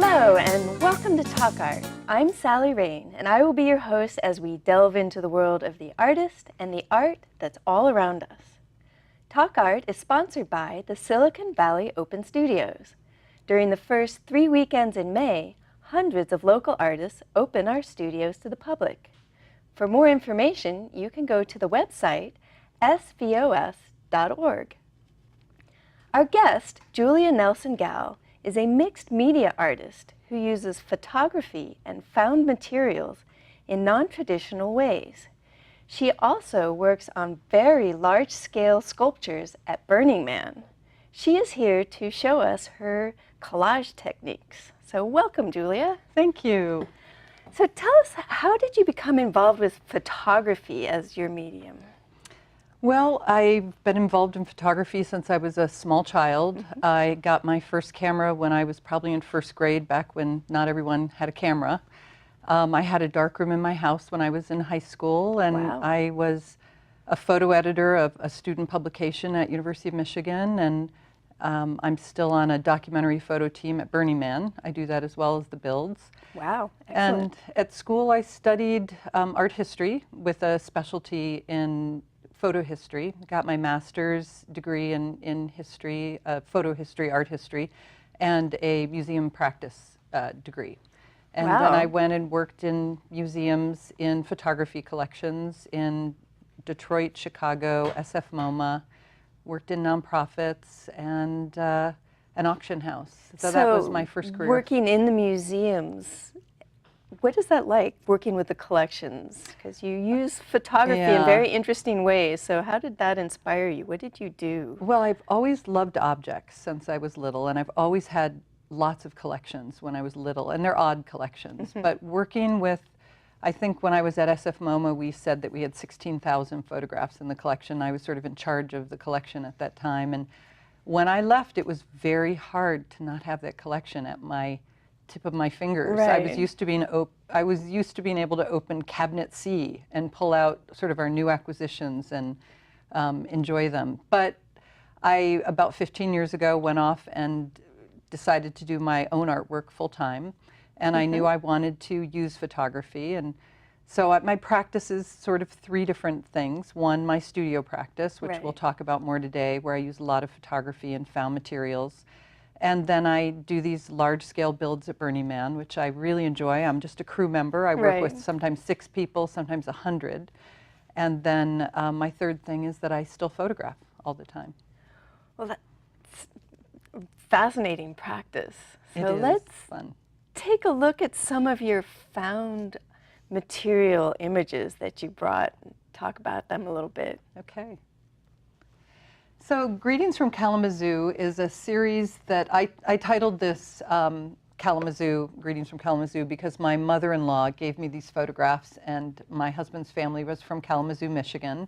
Hello and welcome to Talk Art. I'm Sally Rain and I will be your host as we delve into the world of the artist and the art that's all around us. Talk Art is sponsored by the Silicon Valley Open Studios. During the first 3 weekends in May, hundreds of local artists open our studios to the public. For more information, you can go to the website svos.org. Our guest, Julia Nelson-Gall, is a mixed media artist who uses photography and found materials in non-traditional ways. She also works on very large-scale sculptures at Burning Man. She is here to show us her collage techniques. So welcome, Julia. Thank you. So tell us, how did you become involved with photography as your medium? Well, I've been involved in photography since I was a small child. I got my first camera when I was probably in first grade, back when not everyone had a camera. I had a darkroom in my house when I was in high school, and Wow. I was a photo editor of a student publication at University of Michigan, and I'm still on a documentary photo team at Burning Man. I do that as well as the builds. Wow, excellent. And at school I studied art history with a specialty in photo history. Got my master's degree in history, photo history, art history, and a museum practice degree. And Wow. then I went and worked in museums, in photography collections in Detroit, Chicago, SF MoMA, worked in nonprofits, and an auction house. So that was my first career. Working in the museums, what is that like, working with the collections? Because you use photography in very interesting ways. So how did that inspire you? What did you do? Well, I've always loved objects since I was little, and I've always had lots of collections when I was little, and they're odd collections. But working with, I think when I was at SF MoMA, we said that we had 16,000 photographs in the collection. I was sort of in charge of the collection at that time. And when I left, it was very hard to not have that collection at my tip of my fingers. Right. I was used to being able to open Cabinet C and pull out sort of our new acquisitions and enjoy them. But I, about 15 years ago, went off and decided to do my own artwork full time. And I knew I wanted to use photography. And so my practice is sort of 3 different things. One, my studio practice, which we'll talk about more today, where I use a lot of photography and found materials. And then I do these large-scale builds at Burning Man, which I really enjoy. I'm just a crew member. I work with sometimes 6 people, sometimes 100. And then my third thing is that I still photograph all the time. Well, that's fascinating practice. So let's fun. Take a look at some of your found material images that you brought. Talk about them a little bit. Okay. So Greetings from Kalamazoo is a series that I titled this Kalamazoo, Greetings from Kalamazoo, because my mother-in-law gave me these photographs, and my husband's family was from Kalamazoo, Michigan.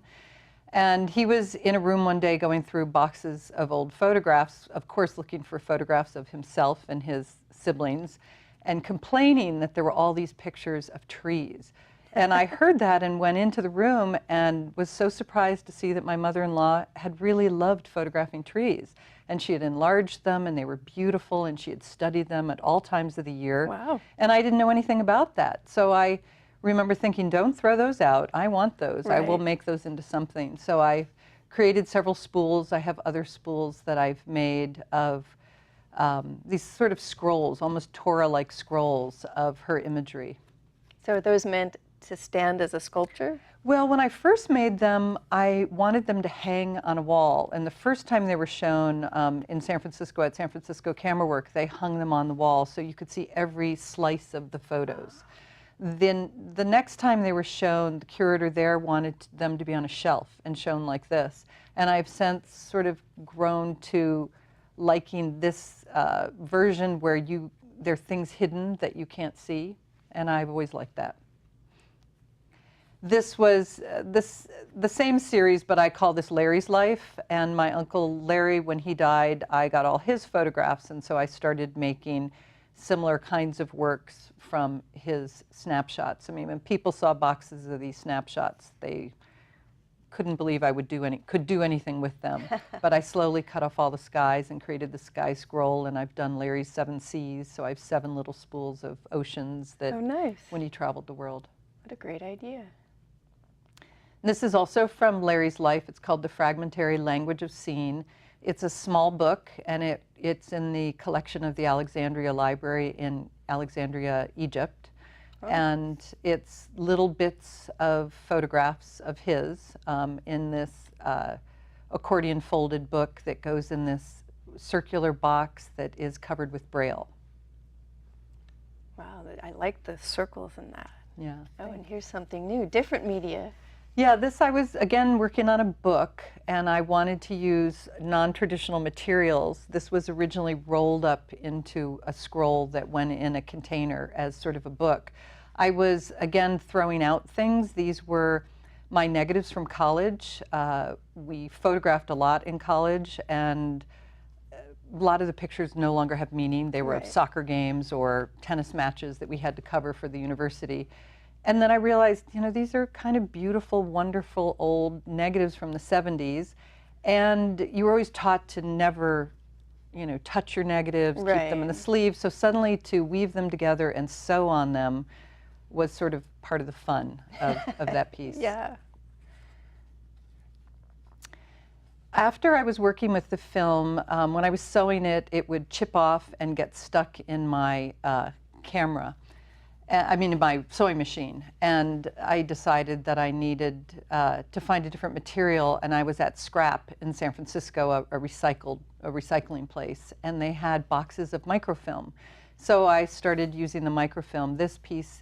And he was in a room one day going through boxes of old photographs, of course looking for photographs of himself and his siblings, and complaining that there were all these pictures of trees. And I heard that and went into the room and was so surprised to see that my mother-in-law had really loved photographing trees. And she had enlarged them, and they were beautiful, and she had studied them at all times of the year. Wow. And I didn't know anything about that. So I remember thinking, don't throw those out. I want those. I will make those into something. So I created several spools. I have other spools that I've made of these sort of scrolls, almost Torah-like scrolls of her imagery. So are those meant to stand as a sculpture? Well, when I first made them, I wanted them to hang on a wall. And the first time they were shown in San Francisco at San Francisco Camera Work, they hung them on the wall so you could see every slice of the photos. Then the next time they were shown, the curator there wanted them to be on a shelf and shown like this. And I've since sort of grown to liking this version where there are things hidden that you can't see, and I've always liked that. This was the same series, but I call this Larry's Life. And my uncle Larry, when he died, I got all his photographs, and so I started making similar kinds of works from his snapshots. I mean, when people saw boxes of these snapshots, they couldn't believe I could do anything with them. But I slowly cut off all the skies and created the sky scroll, and I've done Larry's 7 seas, so I have 7 little spools of oceans that Oh, nice. when he traveled the world. What a great idea. This is also from Larry's life. It's called The Fragmentary Language of Scene. It's a small book, and it's in the collection of the Alexandria Library in Alexandria, Egypt. Oh. And it's little bits of photographs of his in this accordion folded book that goes in this circular box that is covered with Braille. Wow, I like the circles in that. Yeah. Oh, and here's something new, different media. Yeah, I was, again, working on a book, and I wanted to use non-traditional materials. This was originally rolled up into a scroll that went in a container as sort of a book. I was, again, throwing out things. These were my negatives from college. We photographed a lot in college, and a lot of the pictures no longer have meaning. They were of soccer games or tennis matches that we had to cover for the university. And then I realized, these are kind of beautiful, wonderful old negatives from the 70s. And you were always taught to never, touch your negatives, keep them in the sleeve. So suddenly to weave them together and sew on them was sort of part of the fun of that piece. Yeah. After I was working with the film, when I was sewing it, it would chip off and get stuck in my camera. In my sewing machine, and I decided that I needed to find a different material, and I was at Scrap in San Francisco, a recycling place, and they had boxes of microfilm. So I started using the microfilm. This piece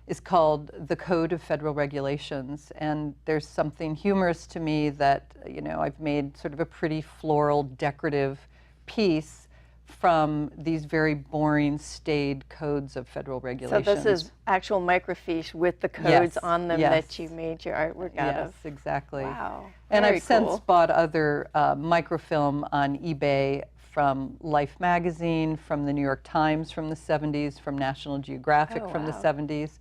is called The Code of Federal Regulations, and there's something humorous to me that, I've made sort of a pretty floral, decorative piece from these very boring, staid codes of federal regulations. So this is actual microfiche with the codes on them that you made your artwork out of? Yes, exactly. Wow. And Very I've since cool. bought other microfilm on eBay from Life magazine, from the New York Times from the 70s, from National Geographic from the 70s.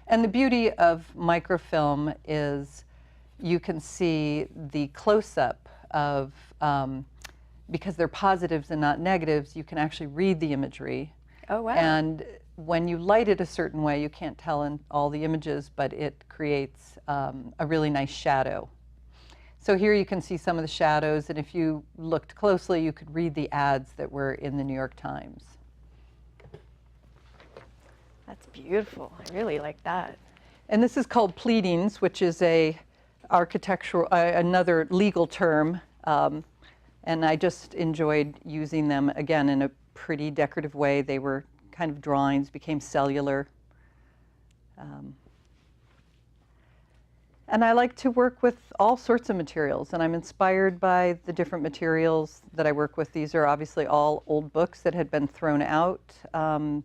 And the beauty of microfilm is you can see the close-up of because they're positives and not negatives, you can actually read the imagery. Oh, wow. And when you light it a certain way, you can't tell in all the images, but it creates a really nice shadow. So here you can see some of the shadows, and if you looked closely, you could read the ads that were in the New York Times. That's beautiful. I really like that. And this is called pleadings, which is another legal term. And I just enjoyed using them, again, in a pretty decorative way. They were kind of drawings, became cellular. And I like to work with all sorts of materials, and I'm inspired by the different materials that I work with. These are obviously all old books that had been thrown out.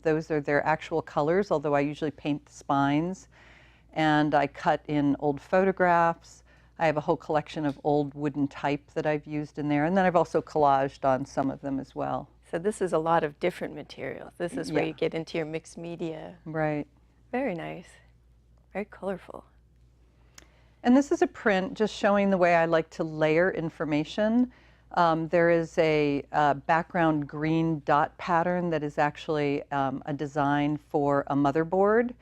Those are their actual colors, although I usually paint the spines. And I cut in old photographs. I have a whole collection of old wooden type that I've used in there, and then I've also collaged on some of them as well. So this is a lot of different materials. This is where you get into your mixed media. Right. Very nice. Very colorful. And this is a print just showing the way I like to layer information. There is a background green dot pattern that is actually a design for a motherboard.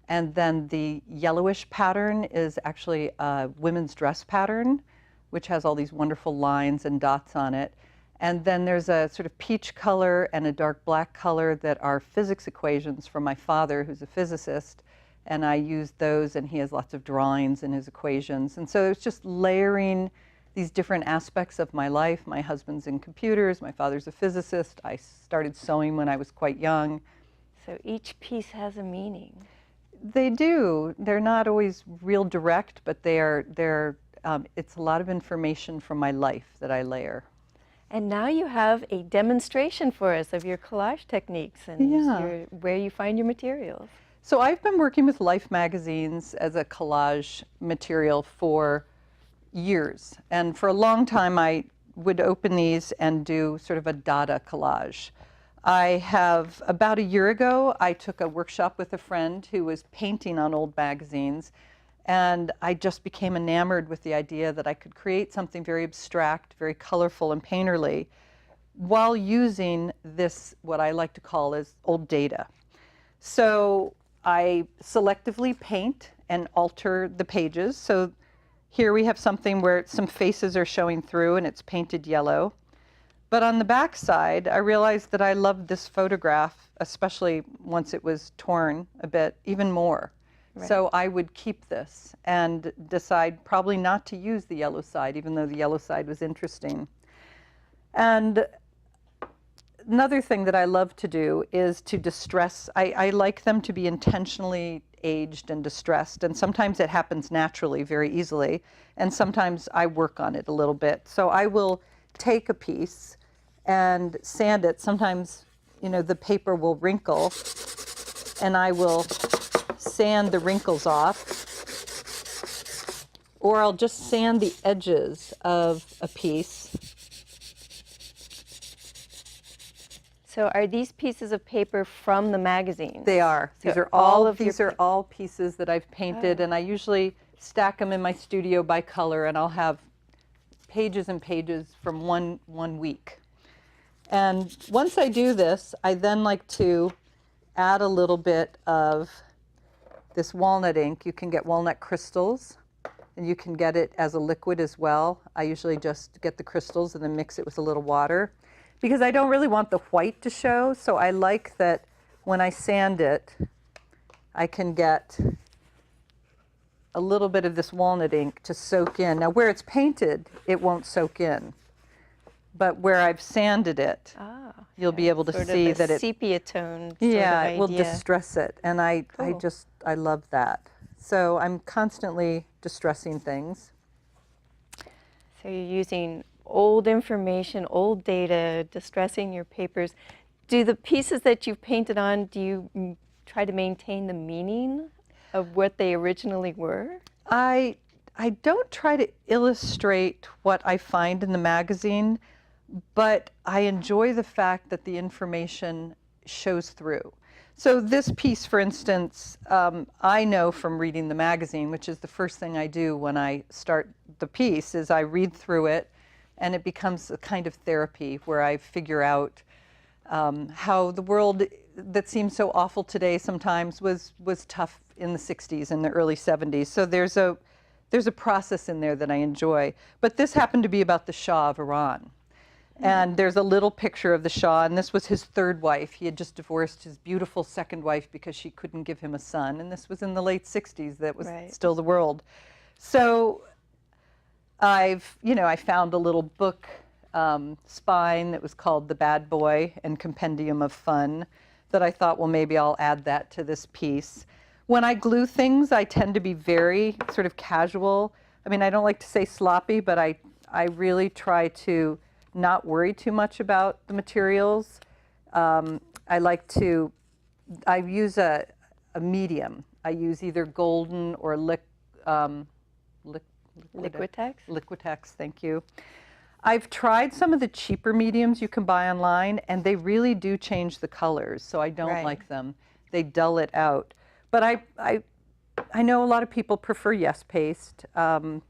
And then the yellowish pattern is actually a women's dress pattern, which has all these wonderful lines and dots on it. And then there's a sort of peach color and a dark black color that are physics equations from my father, who's a physicist. And I used those, and he has lots of drawings in his equations. And so it's just layering these different aspects of my life. My husband's in computers, my father's a physicist. I started sewing when I was quite young. So each piece has a meaning. They do. They're not always real direct, but it's a lot of information from my life that I layer. And now you have a demonstration for us of your collage techniques and where you find your materials. So I've been working with Life magazines as a collage material for years. And for a long time, I would open these and do sort of a Dada collage. About a year ago, I took a workshop with a friend who was painting on old magazines. And I just became enamored with the idea that I could create something very abstract, very colorful and painterly, while using this, what I like to call is old data. So I selectively paint and alter the pages. So here we have something where some faces are showing through and it's painted yellow. But on the back side, I realized that I loved this photograph, especially once it was torn a bit, even more. Right. So I would keep this and decide probably not to use the yellow side, even though the yellow side was interesting. And another thing that I love to do is to distress. I like them to be intentionally aged and distressed, and sometimes it happens naturally very easily, and sometimes I work on it a little bit. So I will take a piece and sand it. Sometimes, you know, the paper will wrinkle, and I will sand the wrinkles off, or I'll just sand the edges of a piece. So are these pieces of paper from the magazine? They are. So these are all pieces that I've painted, and I usually stack them in my studio by color, and I'll have pages and pages from one week. And once I do this, I then like to add a little bit of this walnut ink. You can get walnut crystals, and you can get it as a liquid as well. I usually just get the crystals and then mix it with a little water, because I don't really want the white to show. So I like that when I sand it, I can get a little bit of this walnut ink to soak in. Now where it's painted, it won't soak in. But where I've sanded it, you'll be able to see that it sepia tone. It will distress it, and Cool. I love that. So I'm constantly distressing things. So you're using old information, old data, distressing your papers. Do the pieces that you've painted on, do you try to maintain the meaning of what they originally were? I don't try to illustrate what I find in the magazine, but I enjoy the fact that the information shows through. So this piece, for instance, I know from reading the magazine, which is the first thing I do when I start the piece, is I read through it, and it becomes a kind of therapy where I figure out how the world that seems so awful today sometimes was tough in the 60s and the early 70s. So there's a process in there that I enjoy. But this happened to be about the Shah of Iran. And there's a little picture of the Shah, and this was his third wife. He had just divorced his beautiful second wife because she couldn't give him a son. And this was in the late 60s. That was still the world. So I found a little book spine that was called The Bad Boy and Compendium of Fun that I thought, well, maybe I'll add that to this piece. When I glue things, I tend to be very sort of casual. I mean, I don't like to say sloppy, but I really try to not worry too much about the materials. I use a medium. I use either golden or Liquitex? Liquitex, thank you. I've tried some of the cheaper mediums you can buy online, and they really do change the colors, so I don't like them. They dull it out. But I know a lot of people prefer Yes Paste, and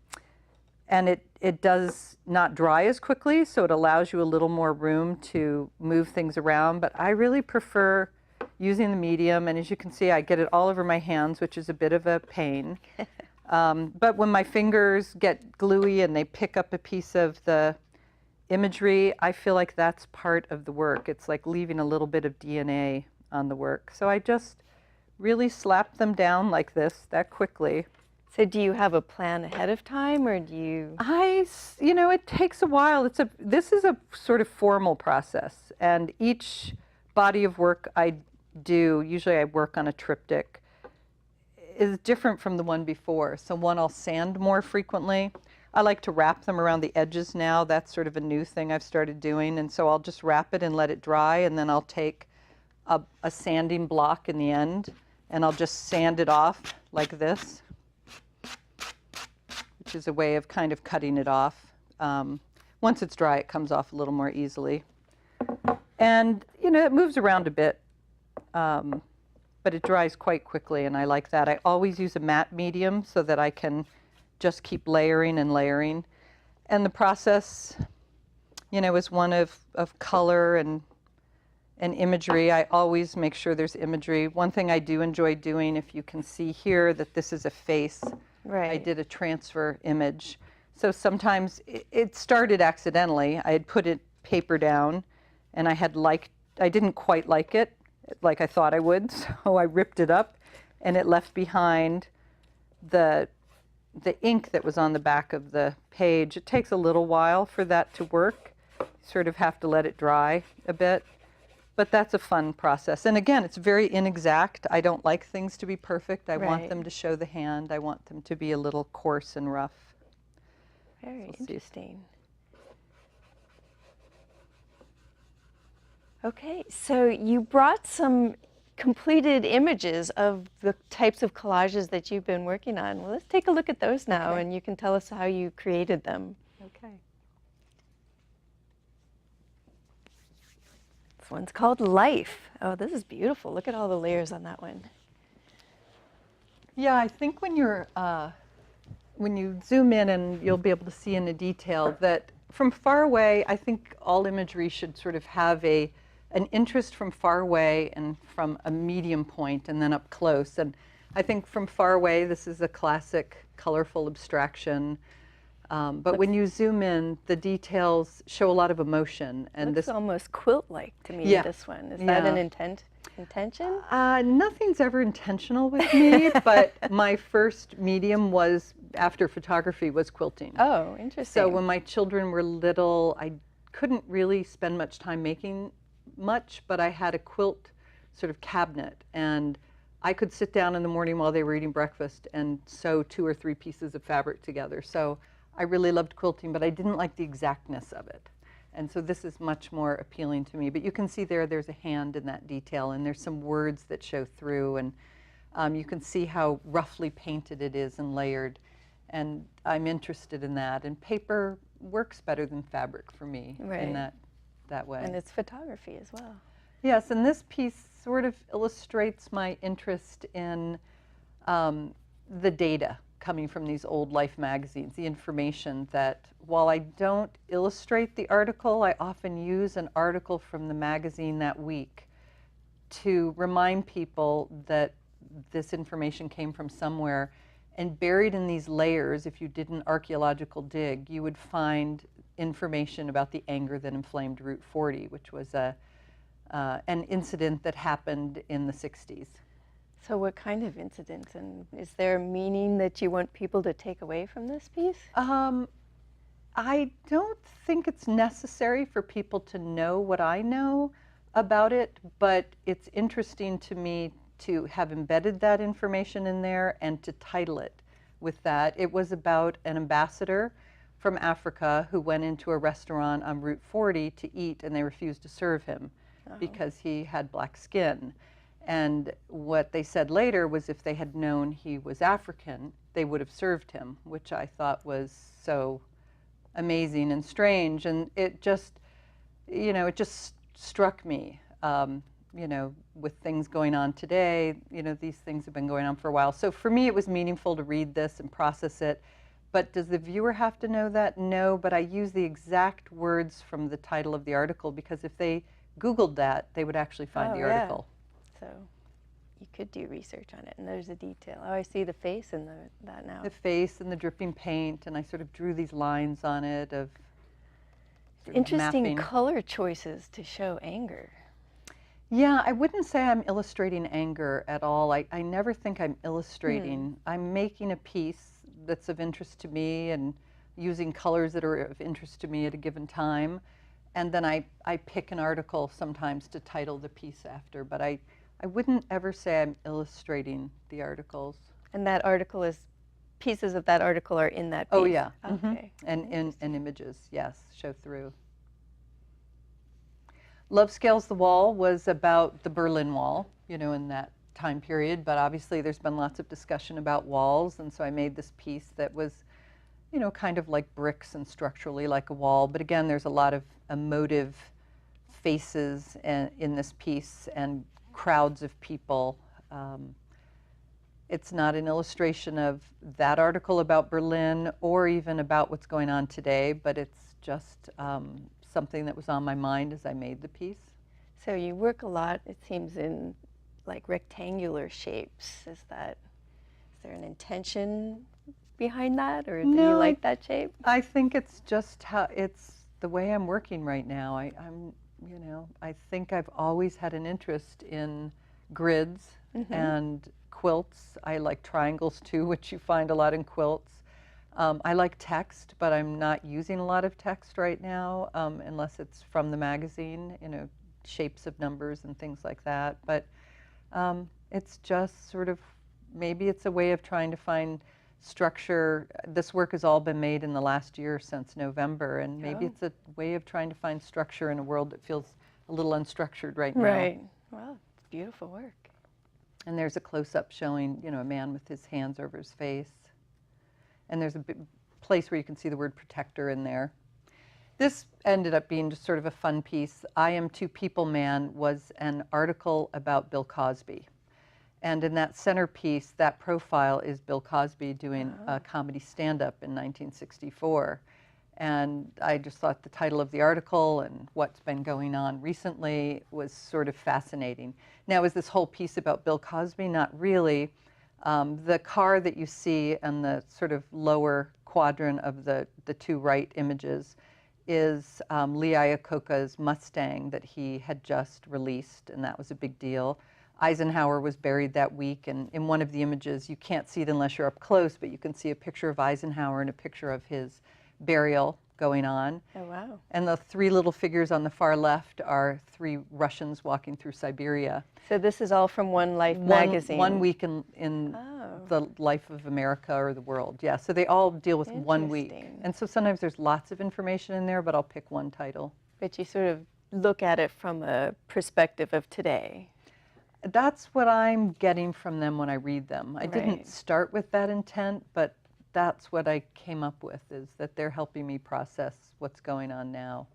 it does not dry as quickly, so it allows you a little more room to move things around. But I really prefer using the medium, and as you can see, I get it all over my hands, which is a bit of a pain. But when my fingers get gluey and they pick up a piece of the imagery, I feel like that's part of the work. It's like leaving a little bit of DNA on the work. So I just really slap them down like this, that quickly. So do you have a plan ahead of time, or do you? It takes a while. This is a sort of formal process, and each body of work I do, usually I work on a triptych, is different from the one before. So one I'll sand more frequently. I like to wrap them around the edges now. That's sort of a new thing I've started doing, and so I'll just wrap it and let it dry, and then I'll take a sanding block in the end, and I'll just sand it off like this, which is a way of kind of cutting it off. Once it's dry, it comes off a little more easily. And, it moves around a bit. but it dries quite quickly, and I like that. I always use a matte medium so that I can just keep layering and layering. And the process, you know, is one of color and imagery. I always make sure there's imagery. One thing I do enjoy doing, if you can see here that this is a face, Right. I did a transfer image. So sometimes it started accidentally. I had put it paper down, and I didn't quite like it like I thought I would, so I ripped it up, and it left behind the ink that was on the back of the page. It takes a little while for that to work. You sort of have to let it dry a bit, but that's a fun process. And again, it's very inexact. I don't like things to be perfect. I want Right. them to show the hand. I want them to be a little coarse and rough. Very We'll see. interesting. Okay, so you brought some completed images of the types of collages that you've been working on. Well, let's take a look at those now, Okay. and you can tell us how you created them. Okay. This one's called Life. Oh, this is beautiful. Look at all the layers on that one. Yeah, I think when you zoom in, and you'll be able to see in the detail that from far away, I think all imagery should sort of have an interest from far away and from a medium point and then up close. And I think from far away, this is a classic colorful abstraction. But when you zoom in, the details show a lot of emotion. And Looks this almost quilt-like to me, Yeah. this one. Is that an Yeah. intention? Nothing's ever intentional with me, but my first medium was, after photography, was quilting. Oh, interesting. So when my children were little, I couldn't really spend much time making much, but I had a quilt sort of cabinet, and I could sit down in the morning while they were eating breakfast and sew 2 or 3 pieces of fabric together. So I really loved quilting, but I didn't like the exactness of it. And so this is much more appealing to me. But you can see there's a hand in that detail, and there's some words that show through, and you can see how roughly painted it is and layered. And I'm interested in that. And paper works better than fabric for me Right. in that way. And it's photography as well. Yes, and this piece sort of illustrates my interest in the data coming from these old Life magazines, the information that while I don't illustrate the article, I often use an article from the magazine that week to remind people that this information came from somewhere. And buried in these layers, if you did an archaeological dig, you would find information about the anger that inflamed Route 40, which was an incident that happened in the 60s. So what kind of incidents, and is there a meaning that you want people to take away from this piece? I don't think it's necessary for people to know what I know about it, but it's interesting to me to have embedded that information in there and to title it with that. It was about an ambassador from Africa who went into a restaurant on Route 40 to eat, and they refused to serve him because he had black skin. And what they said later was if they had known he was African, they would have served him, which I thought was so amazing and strange. And it just, it just struck me, with things going on today, these things have been going on for a while. So for me, it was meaningful to read this and process it. But does the viewer have to know that? No, but I use the exact words from the title of the article, because if they Googled that, they would actually find the article. So you could do research on it, and there's a detail. Oh, I see the face in that now. The face and the dripping paint, and I sort of drew these lines on it of sort of Interesting mapping. color choices to show anger. Yeah, I wouldn't say I'm illustrating anger at all. I never think I'm illustrating. I'm making a piece that's of interest to me and using colors that are of interest to me at a given time. And then I pick an article sometimes to title the piece after, but I wouldn't ever say I'm illustrating the articles. And that article is, pieces of that article are in that piece? Oh yeah, Okay. and images, yes, show through. Love Scales the Wall was about the Berlin Wall, in that time period, but obviously there's been lots of discussion about walls, and so I made this piece that was, kind of like bricks and structurally like a wall, but again, there's a lot of emotive faces in this piece and crowds of people it's not an illustration of that article about Berlin or even about what's going on today, but it's just something that was on my mind as I made the piece. So you work a lot, it seems, in like rectangular shapes. Is there an intention behind that, or do you like that shape? I think it's just how it's the way I'm working right now. I think I've always had an interest in grids and quilts. I like triangles too, which you find a lot in quilts. I like text, but I'm not using a lot of text right now, unless it's from the magazine, shapes of numbers and things like that. But it's just sort of, maybe it's a way of trying to find structure. This work has all been made in the last year since November, and maybe it's a way of trying to find structure in a world that feels a little unstructured right now. Right. Well, it's beautiful work. And there's a close-up showing, a man with his hands over his face. And there's a place where you can see the word protector in there. This ended up being just sort of a fun piece. I Am Two People Man was an article about Bill Cosby. And in that centerpiece, that profile is Bill Cosby doing a comedy stand-up in 1964. And I just thought the title of the article and what's been going on recently was sort of fascinating. Now, is this whole piece about Bill Cosby? Not really. The car that you see in the sort of lower quadrant of the two right images is Lee Iacocca's Mustang that he had just released, and that was a big deal. Eisenhower was buried that week, and in one of the images, you can't see it unless you're up close, but you can see a picture of Eisenhower and a picture of his burial going on. Oh, wow. And the three little figures on the far left are three Russians walking through Siberia. So this is all from One Life magazine? One week in the life of America or the world, yeah. So they all deal with 1 week. And so sometimes there's lots of information in there, but I'll pick one title. But you sort of look at it from a perspective of today. That's what I'm getting from them when I read them. I didn't start with that intent, but that's what I came up with, is that they're helping me process what's going on now.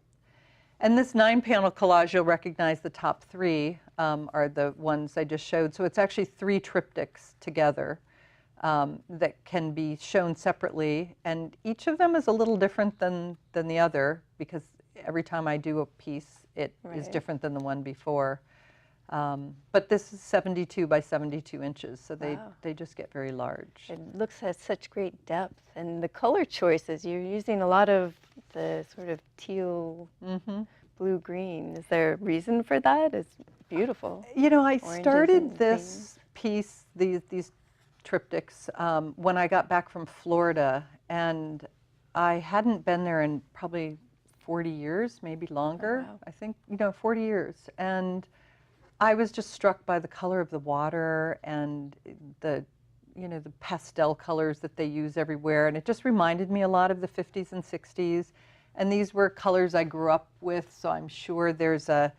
And this 9-panel collage, you'll recognize the top three are the ones I just showed. So it's actually 3 triptychs together that can be shown separately. And each of them is a little different than the other, because every time I do a piece, it is different than the one before. But this is 72 by 72 inches, so they just get very large. It looks at such great depth. And the color choices, you're using a lot of the sort of teal, blue-green. Is there a reason for that? It's beautiful. I started this piece, these triptychs, when I got back from Florida, and I hadn't been there in probably 40 years, maybe longer. Oh, wow. I think, 40 years. And I was just struck by the color of the water and the pastel colors that they use everywhere. And it just reminded me a lot of the 50s and 60s. And these were colors I grew up with, so I'm sure there's a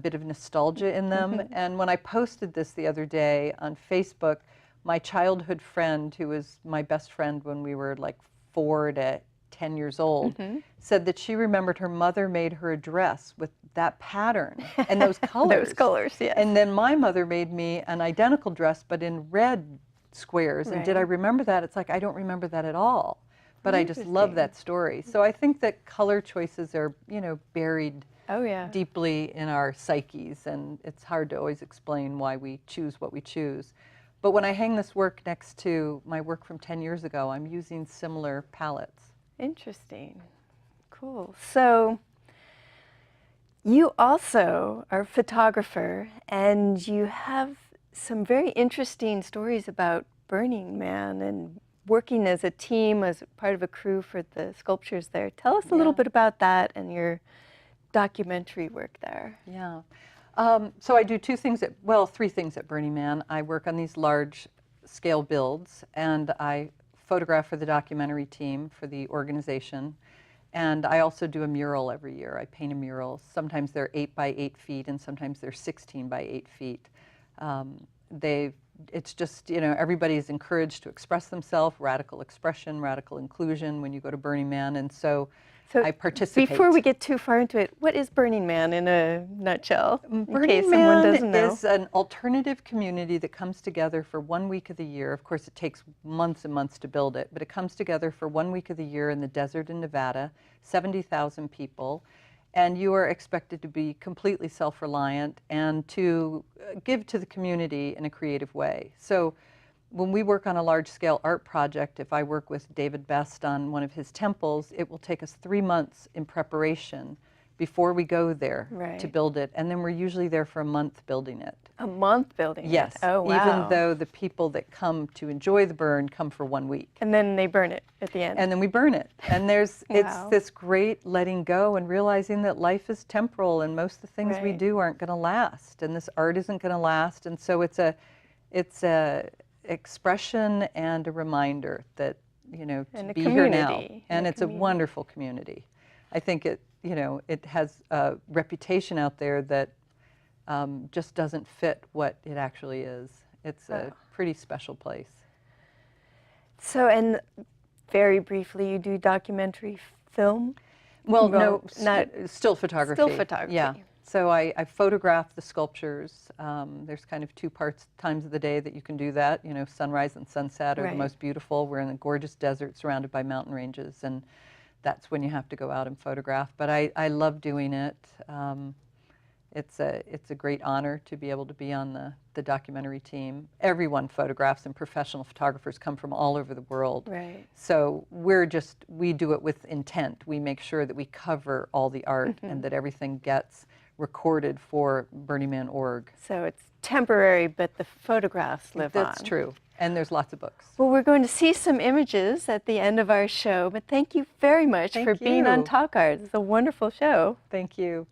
bit of nostalgia in them. And when I posted this the other day on Facebook, my childhood friend, who was my best friend when we were like 4 to 10 years old, said that she remembered her mother made her a dress with that pattern and those colors. Those colors, yes. And then my mother made me an identical dress, but in red squares. And did I remember that? It's like, I don't remember that at all. But I just love that story. So I think that color choices are, buried deeply in our psyches, and it's hard to always explain why we choose what we choose. But when I hang this work next to my work from 10 years ago, I'm using similar palettes. Interesting. Cool. So you also are a photographer, and you have some very interesting stories about Burning Man and working as a team, as part of a crew for the sculptures there. Tell us a little bit about that and your documentary work there. Yeah. So I do 3 things at Burning Man. I work on these large scale builds, and I photograph for the documentary team for the organization. And I also do a mural every year. I paint a mural. Sometimes they're 8 by 8 feet, and sometimes they're 16 by 8 feet. It's just, everybody's encouraged to express themselves, radical expression, radical inclusion when you go to Burning Man. And so So I participate. before we get too far into it, what is Burning Man in a nutshell, in Burning case someone Man doesn't know? is an alternative community that comes together for 1 week of the year. Of course, it takes months and months to build it, but it comes together for 1 week of the year in the desert in Nevada, 70,000 people, and you are expected to be completely self-reliant and to give to the community in a creative way. So when we work on a large-scale art project, if I work with David Best on one of his temples, it will take us 3 months in preparation before we go there to build it. And then we're usually there for a month building it. A month building Yes. it? Oh, wow. Even though the people that come to enjoy the burn come for 1 week. And then they burn it at the end. And then we burn it. And there's Wow. it's this great letting go and realizing that life is temporal and most of the things we do aren't going to last. And this art isn't going to last. And so it's a expression and a reminder that, you know, to be here now. And it's a wonderful community. I think it, you know, it has a reputation out there that just doesn't fit what it actually is. It's a pretty special place. So, and very briefly, you do documentary film? Well, Well, no, not still photography. still photography. Yeah. So I photograph the sculptures. There's kind of two times of the day that you can do that. You know, sunrise and sunset are the most beautiful. We're in a gorgeous desert surrounded by mountain ranges, and that's when you have to go out and photograph. But I love doing it. It's a great honor to be able to be on the documentary team. Everyone photographs, and professional photographers come from all over the world. Right. So we do it with intent. We make sure that we cover all the art and that everything gets recorded for BurningMan.org. So it's temporary, but the photographs live on. That's true. And there's lots of books. Well, we're going to see some images at the end of our show, but thank you very much for being on Talk Art. It's a wonderful show. Thank you.